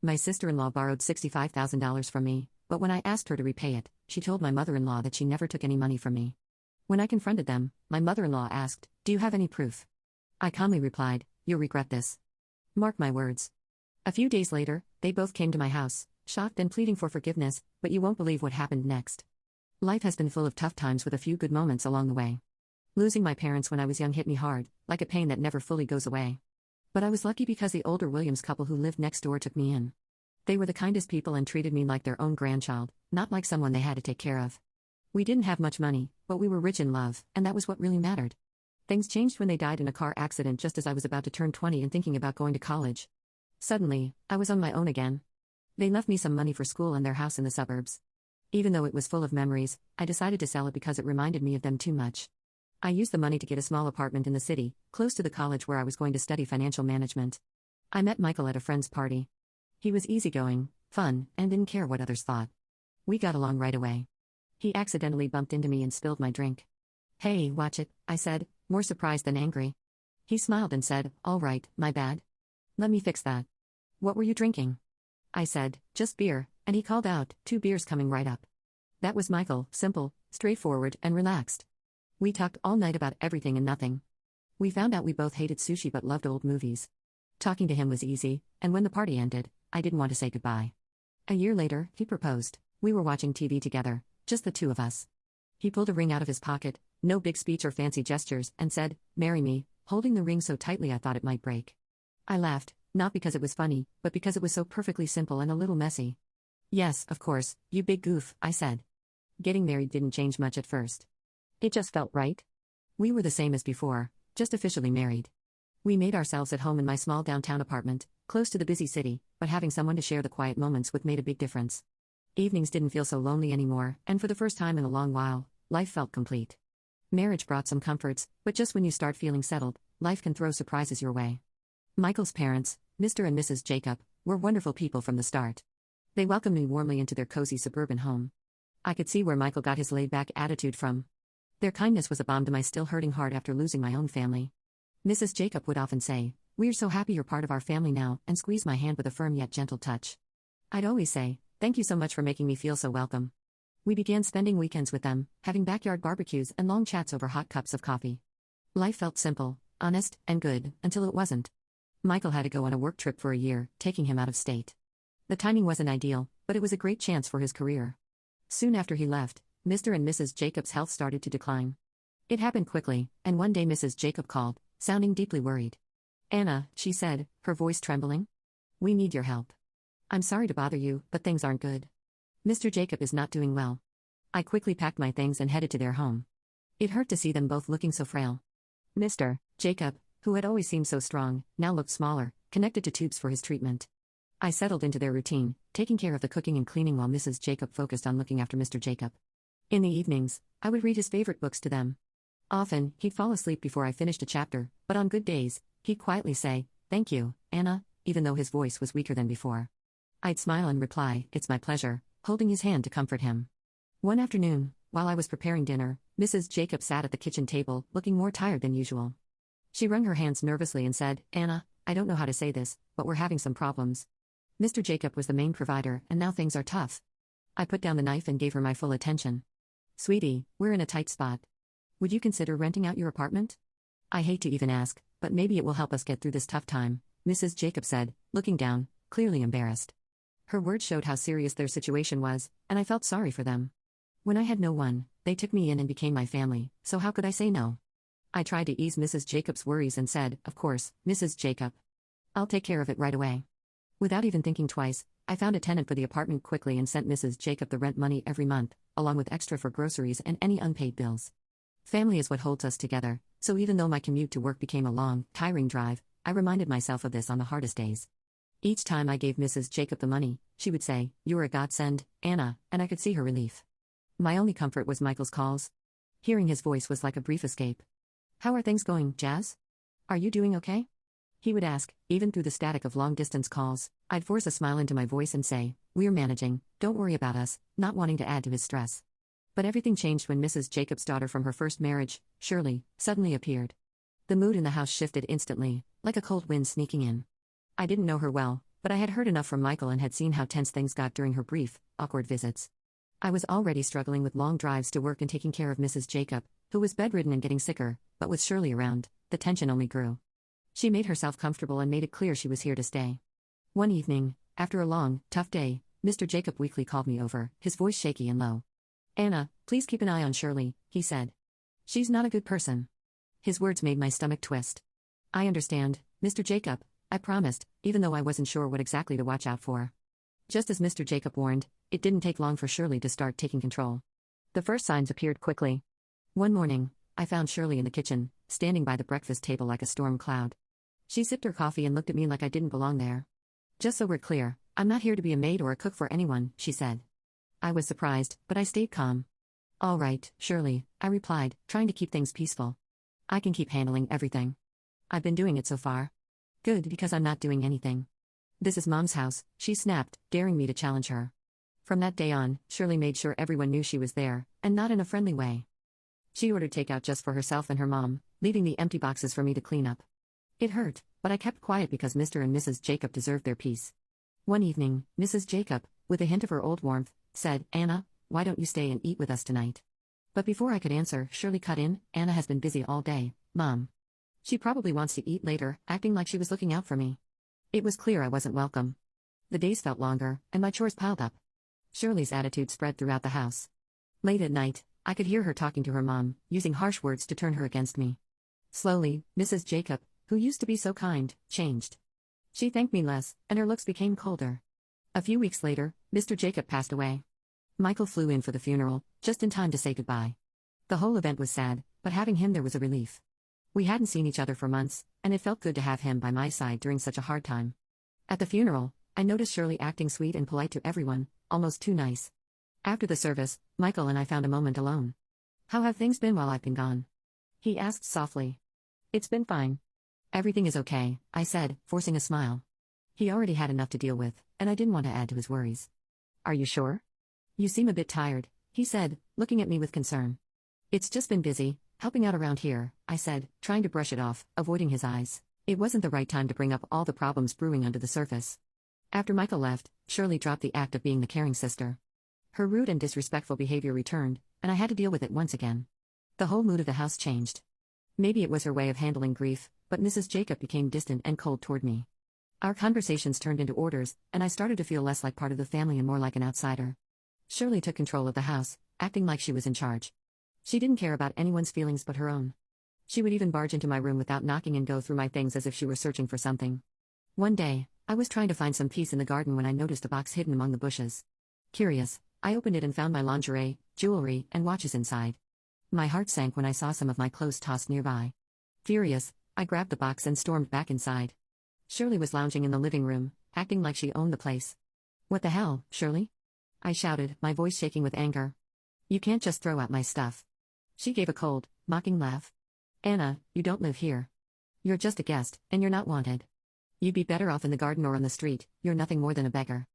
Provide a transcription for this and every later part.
My sister-in-law borrowed $65,000 from me, but when I asked her to repay it, she told my mother-in-law that she never took any money from me. When I confronted them, my mother-in-law asked, "Do you have any proof?" I calmly replied, "You'll regret this. Mark my words." A few days later, they both came to my house, shocked and pleading for forgiveness, but you won't believe what happened next. Life has been full of tough times with a few good moments along the way. Losing my parents when I was young hit me hard, like a pain that never fully goes away. But I was lucky because the older Williams couple who lived next door took me in. They were the kindest people and treated me like their own grandchild, not like someone they had to take care of. We didn't have much money, but we were rich in love, and that was what really mattered. Things changed when they died in a car accident just as I was about to turn 20 and thinking about going to college. Suddenly, I was on my own again. They left me some money for school and their house in the suburbs. Even though it was full of memories, I decided to sell it because it reminded me of them too much. I used the money to get a small apartment in the city, close to the college where I was going to study financial management. I met Michael at a friend's party. He was easygoing, fun, and didn't care what others thought. We got along right away. He accidentally bumped into me and spilled my drink. "Hey, watch it," I said, more surprised than angry. He smiled and said, "All right, my bad. Let me fix that." "What were you drinking?" I said, "Just beer," and he called out, "2 beers coming right up." That was Michael, simple, straightforward, and relaxed. We talked all night about everything and nothing. We found out we both hated sushi but loved old movies. Talking to him was easy, and when the party ended, I didn't want to say goodbye. A year later, he proposed. We were watching TV together, just the two of us. He pulled a ring out of his pocket, no big speech or fancy gestures, and said, "Marry me," holding the ring so tightly I thought it might break. I laughed, not because it was funny, but because it was so perfectly simple and a little messy. "Yes, of course, you big goof," I said. Getting married didn't change much at first. It just felt right. We were the same as before, just officially married. We made ourselves at home in my small downtown apartment, close to the busy city, but having someone to share the quiet moments with made a big difference. Evenings didn't feel so lonely anymore, and for the first time in a long while, life felt complete. Marriage brought some comforts, but just when you start feeling settled, life can throw surprises your way. Michael's parents, Mr. and Mrs. Jacob, were wonderful people from the start. They welcomed me warmly into their cozy suburban home. I could see where Michael got his laid-back attitude from. Their kindness was a balm to my still hurting heart after losing my own family. Mrs. Jacob would often say, "We're so happy you're part of our family now," and squeeze my hand with a firm yet gentle touch. I'd always say, "Thank you so much for making me feel so welcome." We began spending weekends with them, having backyard barbecues and long chats over hot cups of coffee. Life felt simple, honest, and good, until it wasn't. Michael had to go on a work trip for a year, taking him out of state. The timing wasn't ideal, but it was a great chance for his career. Soon after he left, Mr. and Mrs. Jacob's health started to decline. It happened quickly, and one day Mrs. Jacob called, sounding deeply worried. "Anna," she said, her voice trembling. "We need your help. I'm sorry to bother you, but things aren't good. Mr. Jacob is not doing well." I quickly packed my things and headed to their home. It hurt to see them both looking so frail. Mr. Jacob, who had always seemed so strong, now looked smaller, connected to tubes for his treatment. I settled into their routine, taking care of the cooking and cleaning while Mrs. Jacob focused on looking after Mr. Jacob. In the evenings, I would read his favorite books to them. Often, he'd fall asleep before I finished a chapter, but on good days, he'd quietly say, "Thank you, Anna," even though his voice was weaker than before. I'd smile and reply, "It's my pleasure," holding his hand to comfort him. One afternoon, while I was preparing dinner, Mrs. Jacob sat at the kitchen table, looking more tired than usual. She wrung her hands nervously and said, "Anna, I don't know how to say this, but we're having some problems. Mr. Jacob was the main provider, and now things are tough." I put down the knife and gave her my full attention. "Sweetie, we're in a tight spot. Would you consider renting out your apartment? I hate to even ask, but maybe it will help us get through this tough time," Mrs. Jacob said, looking down, clearly embarrassed. Her words showed how serious their situation was, and I felt sorry for them. When I had no one, they took me in and became my family, so how could I say no? I tried to ease Mrs. Jacob's worries and said, "Of course, Mrs. Jacob. I'll take care of it right away." Without even thinking twice, I found a tenant for the apartment quickly and sent Mrs. Jacob the rent money every month, along with extra for groceries and any unpaid bills. Family is what holds us together, so even though my commute to work became a long, tiring drive, I reminded myself of this on the hardest days. Each time I gave Mrs. Jacob the money, she would say, "You're a godsend, Anna," and I could see her relief. My only comfort was Michael's calls. Hearing his voice was like a brief escape. "How are things going, Jazz? Are you doing okay?" He would ask, even through the static of long-distance calls. I'd force a smile into my voice and say, "We're managing, don't worry about us," not wanting to add to his stress. But everything changed when Mrs. Jacob's daughter from her first marriage, Shirley, suddenly appeared. The mood in the house shifted instantly, like a cold wind sneaking in. I didn't know her well, But I had heard enough from Michael and had seen how tense things got during her brief, awkward visits. I was already struggling with long drives to work and taking care of Mrs. Jacob, who was bedridden and getting sicker, but with Shirley around, the tension only grew. She made herself comfortable and made it clear she was here to stay. One evening, after a long, tough day, Mr. Jacob weakly called me over, his voice shaky and low. "Anna, please keep an eye on Shirley," he said. "She's not a good person." His words made my stomach twist. "I understand, Mr. Jacob," I promised, even though I wasn't sure what exactly to watch out for. Just as Mr. Jacob warned, it didn't take long for Shirley to start taking control. The first signs appeared quickly. One morning, I found Shirley in the kitchen, standing by the breakfast table like a storm cloud. She sipped her coffee and looked at me like I didn't belong there. "Just so we're clear, I'm not here to be a maid or a cook for anyone," she said. I was surprised, but I stayed calm. "All right, Shirley," I replied, trying to keep things peaceful. "I can keep handling everything. I've been doing it so far." "Good, because I'm not doing anything." "This is Mom's house," she snapped, daring me to challenge her. From that day on, Shirley made sure everyone knew she was there, and not in a friendly way. She ordered takeout just for herself and her mom, leaving the empty boxes for me to clean up. It hurt, but I kept quiet because Mr. and Mrs. Jacob deserved their peace. One evening, Mrs. Jacob, with a hint of her old warmth, said, "Anna, why don't you stay and eat with us tonight?" But before I could answer, Shirley cut in, "Anna has been busy all day, Mom. She probably wants to eat later," acting like she was looking out for me. It was clear I wasn't welcome. The days felt longer, and my chores piled up. Shirley's attitude spread throughout the house. Late at night, I could hear her talking to her mom, using harsh words to turn her against me. Slowly, Mrs. Jacob, who used to be so kind, changed. She thanked me less, and her looks became colder. A few weeks later, Mr. Jacob passed away. Michael flew in for the funeral, just in time to say goodbye. The whole event was sad, but having him there was a relief. We hadn't seen each other for months, and it felt good to have him by my side during such a hard time. At the funeral, I noticed Shirley acting sweet and polite to everyone, almost too nice. After the service, Michael and I found a moment alone. "How have things been while I've been gone?" he asked softly. "It's been fine. Everything is okay," I said, forcing a smile. He already had enough to deal with, and I didn't want to add to his worries. "Are you sure? You seem a bit tired," he said, looking at me with concern. "It's just been busy, helping out around here," I said, trying to brush it off, avoiding his eyes. It wasn't the right time to bring up all the problems brewing under the surface. After Michael left, Shirley dropped the act of being the caring sister. Her rude and disrespectful behavior returned, and I had to deal with it once again. The whole mood of the house changed. Maybe it was her way of handling grief, but Mrs. Jacob became distant and cold toward me. Our conversations turned into orders, and I started to feel less like part of the family and more like an outsider. Shirley took control of the house, acting like she was in charge. She didn't care about anyone's feelings but her own. She would even barge into my room without knocking and go through my things as if she were searching for something. One day, I was trying to find some peace in the garden when I noticed a box hidden among the bushes. Curious, I opened it and found my lingerie, jewelry, and watches inside. My heart sank when I saw some of my clothes tossed nearby. Furious, I grabbed the box and stormed back inside. Shirley was lounging in the living room, acting like she owned the place. "What the hell, Shirley?" I shouted, my voice shaking with anger. "You can't just throw out my stuff." She gave a cold, mocking laugh. "Anna, you don't live here. You're just a guest, and you're not wanted. You'd be better off in the garden or on the street, you're nothing more than a beggar."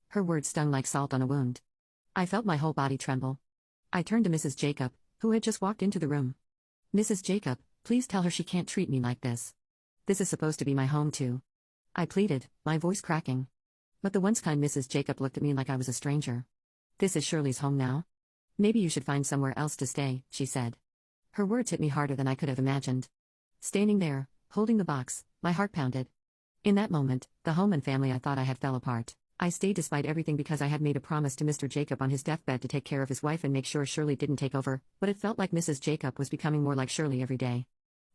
Her words stung like salt on a wound. I felt my whole body tremble. I turned to Mrs. Jacob, who had just walked into the room. "Mrs. Jacob, please tell her she can't treat me like this. This is supposed to be my home too," I pleaded, my voice cracking. But the once kind Mrs. Jacob looked at me like I was a stranger. "This is Shirley's home now. Maybe you should find somewhere else to stay," she said. Her words hit me harder than I could have imagined. Standing there, holding the box, my heart pounded. In that moment, the home and family I thought I had fell apart. I stayed despite everything because I had made a promise to Mr. Jacob on his deathbed to take care of his wife and make sure Shirley didn't take over, but it felt like Mrs. Jacob was becoming more like Shirley every day.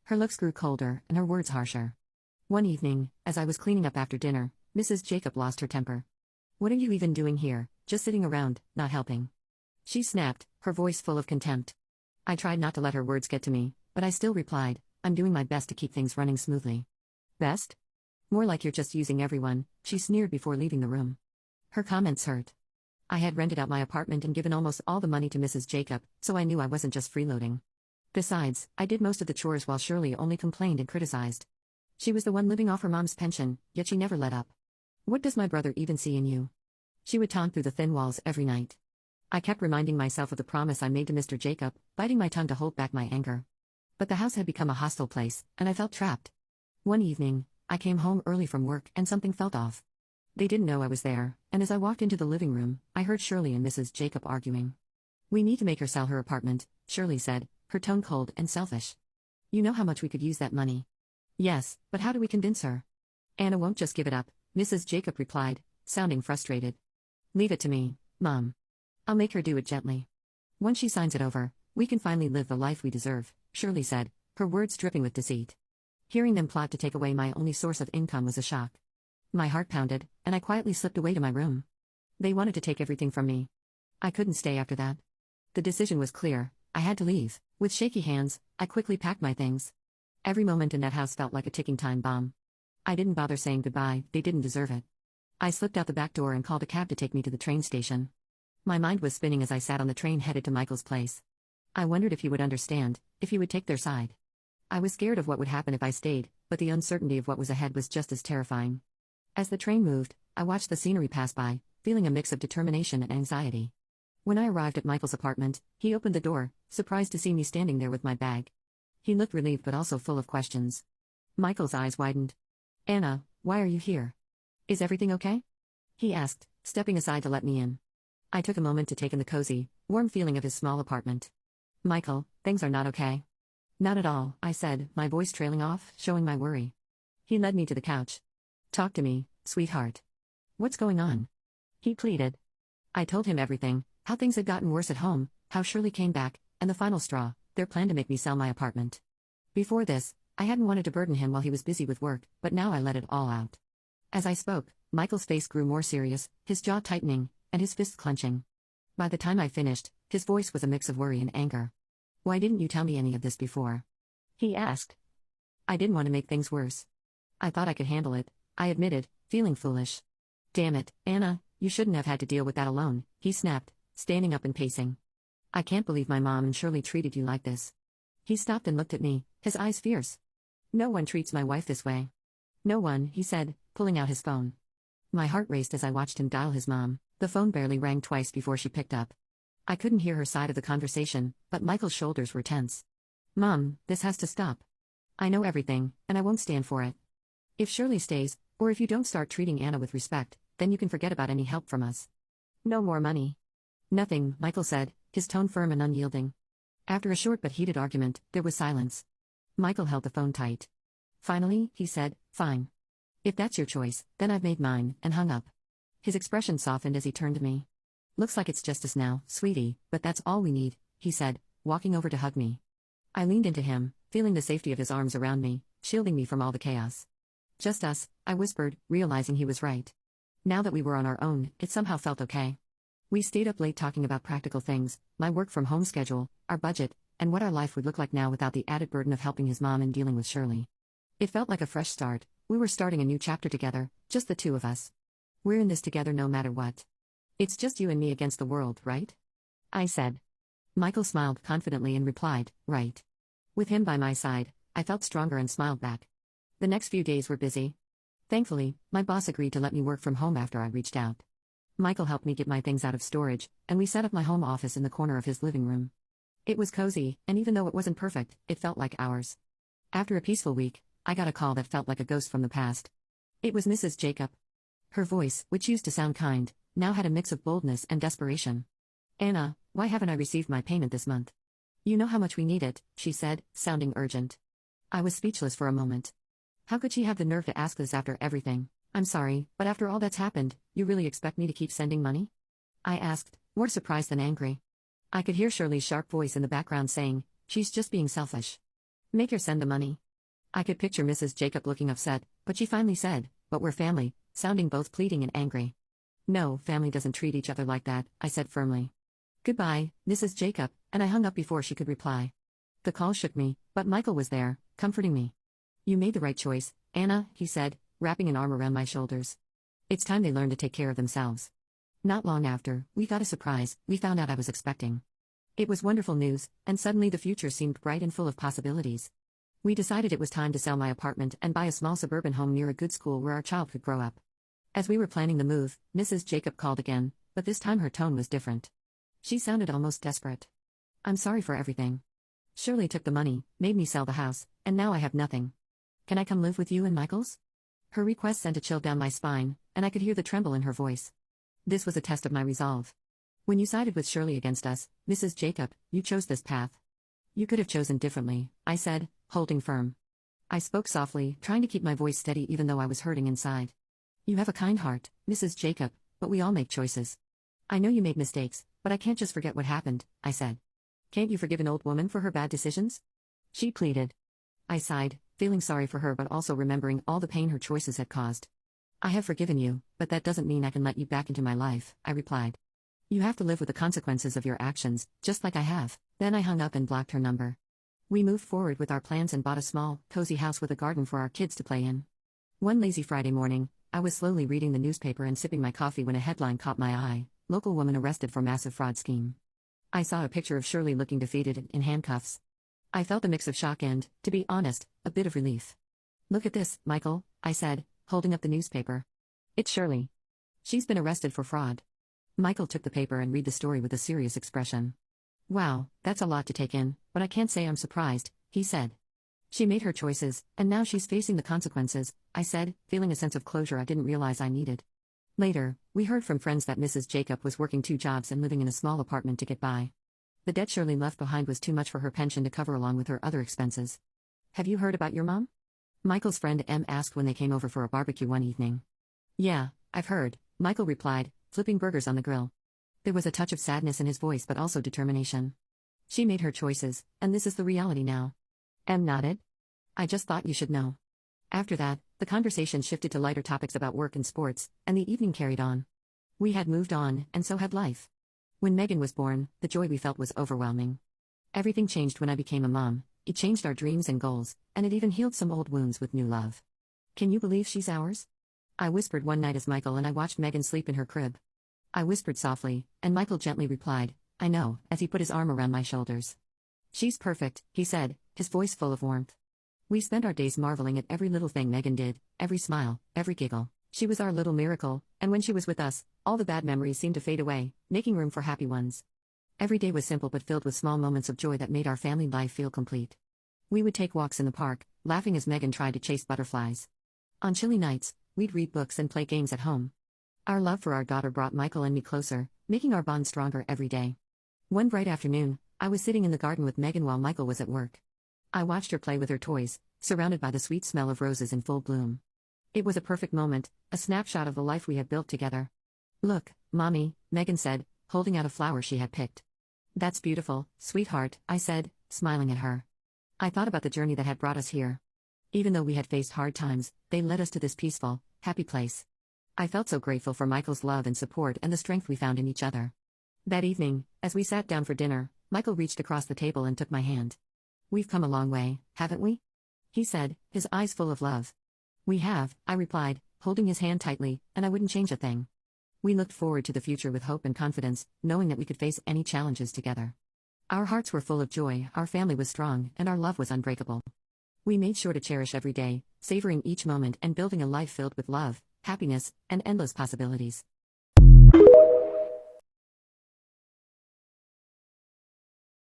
Her looks grew colder, and her words harsher. One evening, as I was cleaning up after dinner, Mrs. Jacob lost her temper. "What are you even doing here, just sitting around, not helping?" she snapped, her voice full of contempt. I tried not to let her words get to me, but I still replied, "I'm doing my best to keep things running smoothly." "Best? More like you're just using everyone," she sneered before leaving the room. Her comments hurt. I had rented out my apartment and given almost all the money to Mrs. Jacob, so I knew I wasn't just freeloading. Besides, I did most of the chores while Shirley only complained and criticized. She was the one living off her mom's pension, yet she never let up. "What does my brother even see in you?" she would taunt through the thin walls every night. I kept reminding myself of the promise I made to Mr. Jacob, biting my tongue to hold back my anger. But the house had become a hostile place, and I felt trapped. One evening, I came home early from work and something felt off. They didn't know I was there, and as I walked into the living room, I heard Shirley and Mrs. Jacob arguing. "We need to make her sell her apartment," Shirley said, her tone cold and selfish. "You know how much we could use that money." "Yes, but how do we convince her?" "Anna won't just give it up," Mrs. Jacob replied, sounding frustrated. "Leave it to me, Mom. I'll make her do it gently. Once she signs it over, we can finally live the life we deserve," Shirley said, her words dripping with deceit. Hearing them plot to take away my only source of income was a shock. My heart pounded, and I quietly slipped away to my room. They wanted to take everything from me. I couldn't stay after that. The decision was clear: I had to leave. With shaky hands, I quickly packed my things. Every moment in that house felt like a ticking time bomb. I didn't bother saying goodbye, they didn't deserve it. I slipped out the back door and called a cab to take me to the train station. My mind was spinning as I sat on the train headed to Michael's place. I wondered if he would understand, if he would take their side. I was scared of what would happen if I stayed, but the uncertainty of what was ahead was just as terrifying. As the train moved, I watched the scenery pass by, feeling a mix of determination and anxiety. When I arrived at Michael's apartment, he opened the door, surprised to see me standing there with my bag. He looked relieved but also full of questions. Michael's eyes widened. "Anna, why are you here? Is everything okay?" he asked, stepping aside to let me in. I took a moment to take in the cozy, warm feeling of his small apartment. "Michael, things are not okay." "Not at all," I said, my voice trailing off, showing my worry. He led me to the couch. "Talk to me, sweetheart. What's going on?" he pleaded. I told him everything, how things had gotten worse at home, how Shirley came back, and the final straw, their plan to make me sell my apartment. Before this, I hadn't wanted to burden him while he was busy with work, but now I let it all out. As I spoke, Michael's face grew more serious, his jaw tightening, and his fists clenching. By the time I finished, his voice was a mix of worry and anger. "Why didn't you tell me any of this before?" he asked. "I didn't want to make things worse. I thought I could handle it," I admitted, feeling foolish. "Damn it, Anna, you shouldn't have had to deal with that alone," he snapped, standing up and pacing. "I can't believe my mom and Shirley treated you like this." He stopped and looked at me, his eyes fierce. "No one treats my wife this way." "No one," he said, pulling out his phone. My heart raced as I watched him dial his mom. The phone barely rang twice before she picked up. I couldn't hear her side of the conversation, but Michael's shoulders were tense. "Mom, this has to stop. I know everything, and I won't stand for it. If Shirley stays, or if you don't start treating Anna with respect, then you can forget about any help from us. No more money." "Nothing," Michael said, his tone firm and unyielding. After a short but heated argument, there was silence. Michael held the phone tight. Finally, he said, "Fine. If that's your choice, then I've made mine," and hung up. His expression softened as he turned to me. "Looks like it's just us now, sweetie, but that's all we need," he said, walking over to hug me. I leaned into him, feeling the safety of his arms around me, shielding me from all the chaos. "Just us," I whispered, realizing he was right. Now that we were on our own, it somehow felt okay. We stayed up late talking about practical things, my work-from-home schedule, our budget, and what our life would look like now without the added burden of helping his mom and dealing with Shirley. It felt like a fresh start. We were starting a new chapter together, just the two of us. "We're in this together no matter what. It's just you and me against the world, right?" I said. Michael smiled confidently and replied, "Right." With him by my side, I felt stronger and smiled back. The next few days were busy. Thankfully, my boss agreed to let me work from home after I reached out. Michael helped me get my things out of storage, and we set up my home office in the corner of his living room. It was cozy, and even though it wasn't perfect, it felt like ours. After a peaceful week, I got a call that felt like a ghost from the past. It was Mrs. Jacob. Her voice, which used to sound kind, now had a mix of boldness and desperation. "Anna, why haven't I received my payment this month? You know how much we need it," she said, sounding urgent. I was speechless for a moment. How could she have the nerve to ask this after everything? "I'm sorry, but after all that's happened, you really expect me to keep sending money?" I asked, more surprised than angry. I could hear Shirley's sharp voice in the background saying, "She's just being selfish. Make her send the money." I could picture Mrs. Jacob looking upset, but she finally said, "But we're family," sounding both pleading and angry. "No, family doesn't treat each other like that," I said firmly. "Goodbye, Mrs. Jacob," and I hung up before she could reply. The call shook me, but Michael was there, comforting me. "You made the right choice, Anna," he said, wrapping an arm around my shoulders. "It's time they learned to take care of themselves." Not long after, we got a surprise. We found out I was expecting. It was wonderful news, and suddenly the future seemed bright and full of possibilities. We decided it was time to sell my apartment and buy a small suburban home near a good school where our child could grow up. As we were planning the move, Mrs. Jacob called again, but this time her tone was different. She sounded almost desperate. "I'm sorry for everything. Shirley took the money, made me sell the house, and now I have nothing. Can I come live with you and Michael's?" Her request sent a chill down my spine, and I could hear the tremble in her voice. This was a test of my resolve. When you sided with Shirley against us, Mrs. Jacob, you chose this path. You could have chosen differently, I said, holding firm. I spoke softly, trying to keep my voice steady even though I was hurting inside. You have a kind heart, Mrs. Jacob, but we all make choices. I know you made mistakes, but I can't just forget what happened, I said. Can't you forgive an old woman for her bad decisions? She pleaded. I sighed, feeling sorry for her but also remembering all the pain her choices had caused. I have forgiven you, but that doesn't mean I can let you back into my life, I replied. You have to live with the consequences of your actions, just like I have. Then I hung up and blocked her number. We moved forward with our plans and bought a small, cozy house with a garden for our kids to play in. One lazy Friday morning, I was slowly reading the newspaper and sipping my coffee when a headline caught my eye: local woman arrested for massive fraud scheme. I saw a picture of Shirley looking defeated and in handcuffs. I felt a mix of shock and, to be honest, a bit of relief. Look at this, Michael, I said, holding up the newspaper. It's Shirley. She's been arrested for fraud. Michael took the paper and read the story with a serious expression. Wow, that's a lot to take in, but I can't say I'm surprised, he said. She made her choices, and now she's facing the consequences, I said, feeling a sense of closure I didn't realize I needed. Later, we heard from friends that Mrs. Jacob was working 2 jobs and living in a small apartment to get by. The debt Shirley left behind was too much for her pension to cover along with her other expenses. Have you heard about your mom? Michael's friend Em asked when they came over for a barbecue one evening. Yeah, I've heard, Michael replied, flipping burgers on the grill. There was a touch of sadness in his voice but also determination. She made her choices, and this is the reality now. Em nodded. I just thought you should know. After that, the conversation shifted to lighter topics about work and sports, and the evening carried on. We had moved on, and so had life. When Megan was born, the joy we felt was overwhelming. Everything changed when I became a mom. It changed our dreams and goals, and it even healed some old wounds with new love. Can you believe she's ours? I whispered one night as Michael and I watched Megan sleep in her crib. I whispered softly, and Michael gently replied, I know, as he put his arm around my shoulders. She's perfect, he said, his voice full of warmth. We spent our days marveling at every little thing Megan did, every smile, every giggle. She was our little miracle, and when she was with us, all the bad memories seemed to fade away, making room for happy ones. Every day was simple but filled with small moments of joy that made our family life feel complete. We would take walks in the park, laughing as Megan tried to chase butterflies. On chilly nights, we'd read books and play games at home. Our love for our daughter brought Michael and me closer, making our bond stronger every day. One bright afternoon, I was sitting in the garden with Megan while Michael was at work. I watched her play with her toys, surrounded by the sweet smell of roses in full bloom. It was a perfect moment, a snapshot of the life we had built together. Look, Mommy, Megan said, holding out a flower she had picked. That's beautiful, sweetheart, I said, smiling at her. I thought about the journey that had brought us here. Even though we had faced hard times, they led us to this peaceful, happy place. I felt so grateful for Michael's love and support and the strength we found in each other. That evening, as we sat down for dinner, Michael reached across the table and took my hand. We've come a long way, haven't we? He said, his eyes full of love. We have, I replied, holding his hand tightly, and I wouldn't change a thing. We looked forward to the future with hope and confidence, knowing that we could face any challenges together. Our hearts were full of joy, our family was strong, and our love was unbreakable. We made sure to cherish every day, savoring each moment and building a life filled with love, happiness, and endless possibilities.